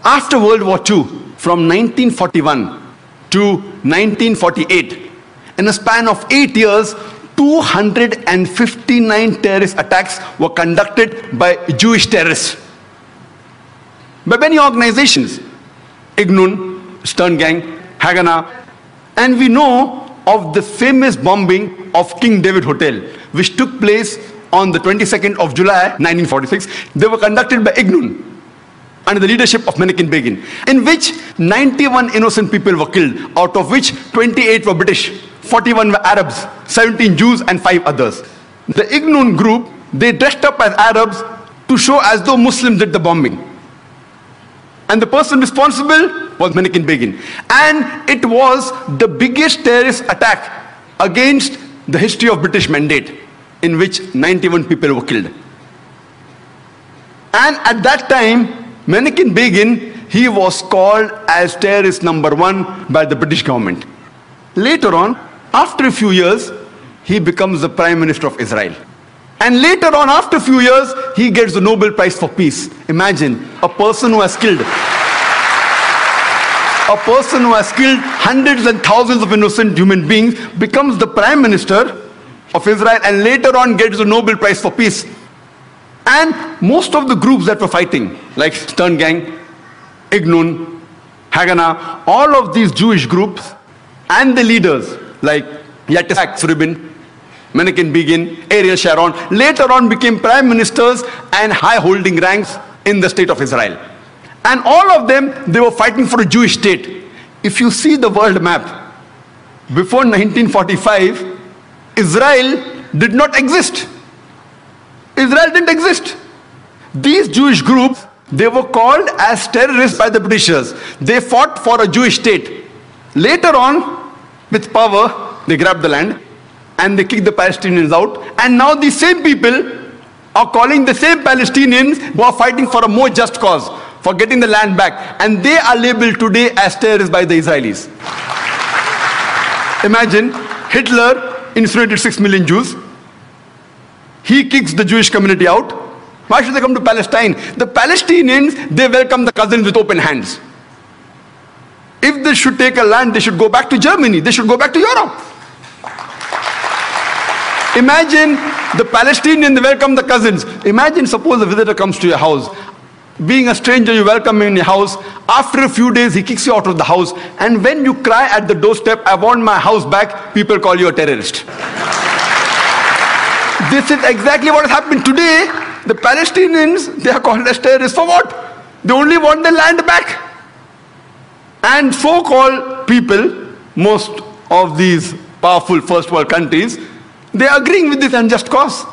After World War II, from 1941 to 1948, in a span of 8 years, 259 terrorist attacks were conducted by Jewish terrorists. By many organizations, Ignun, Stern Gang, Haganah, and we know of the famous bombing of King David Hotel, which took place on the 22nd of July 1946. They were conducted by Ignun under the leadership of Menachem Begin, in which 91 innocent people were killed, out of which 28 were British, 41 were Arabs, 17 Jews, and 5 others. The Ignun group, they dressed up as Arabs to show as though Muslims did the bombing. And the person responsible was Menachem Begin. And it was the biggest terrorist attack against the history of British Mandate, in which 91 people were killed. And at that time, Menachem Begin, he was called as terrorist number 1 by the British government. Later on, after a few years, he becomes the Prime Minister of Israel. And later on, after a few years, he gets the Nobel Prize for Peace. Imagine, a person who has killed hundreds and thousands of innocent human beings becomes the Prime Minister of Israel and later on gets the Nobel Prize for Peace. And most of the groups that were fighting, like Stern Gang, Ignun, Haganah, all of these Jewish groups and the leaders like Yitzhak Rabin, Menachem Begin, Ariel Sharon, later on became prime ministers and high-holding ranks in the state of Israel. And all of them, they were fighting for a Jewish state. If you see the world map, before 1945, Israel did not exist. Israel didn't exist. These Jewish groups, they were called as terrorists by the Britishers. They fought for a Jewish state. Later on, with power, they grabbed the land and they kicked the Palestinians out. And now these same people are calling the same Palestinians who are fighting for a more just cause, for getting the land back. And they are labeled today as terrorists by the Israelis. Imagine, Hitler incinerated 6 million Jews. He kicks the Jewish community out. Why should they come to Palestine? The Palestinians, they welcome the cousins with open hands. If they should take a land, they should go back to Germany. They should go back to Europe. Imagine the Palestinian, they welcome the cousins. Imagine, suppose a visitor comes to your house. Being a stranger, you welcome him in your house. After a few days, he kicks you out of the house. And when you cry at the doorstep, I want my house back, people call you a terrorist. This is exactly what has happened today. The Palestinians, they are called as terrorists for what? They only want their land back. And so-called people, most of these powerful first world countries, they are agreeing with this unjust cause.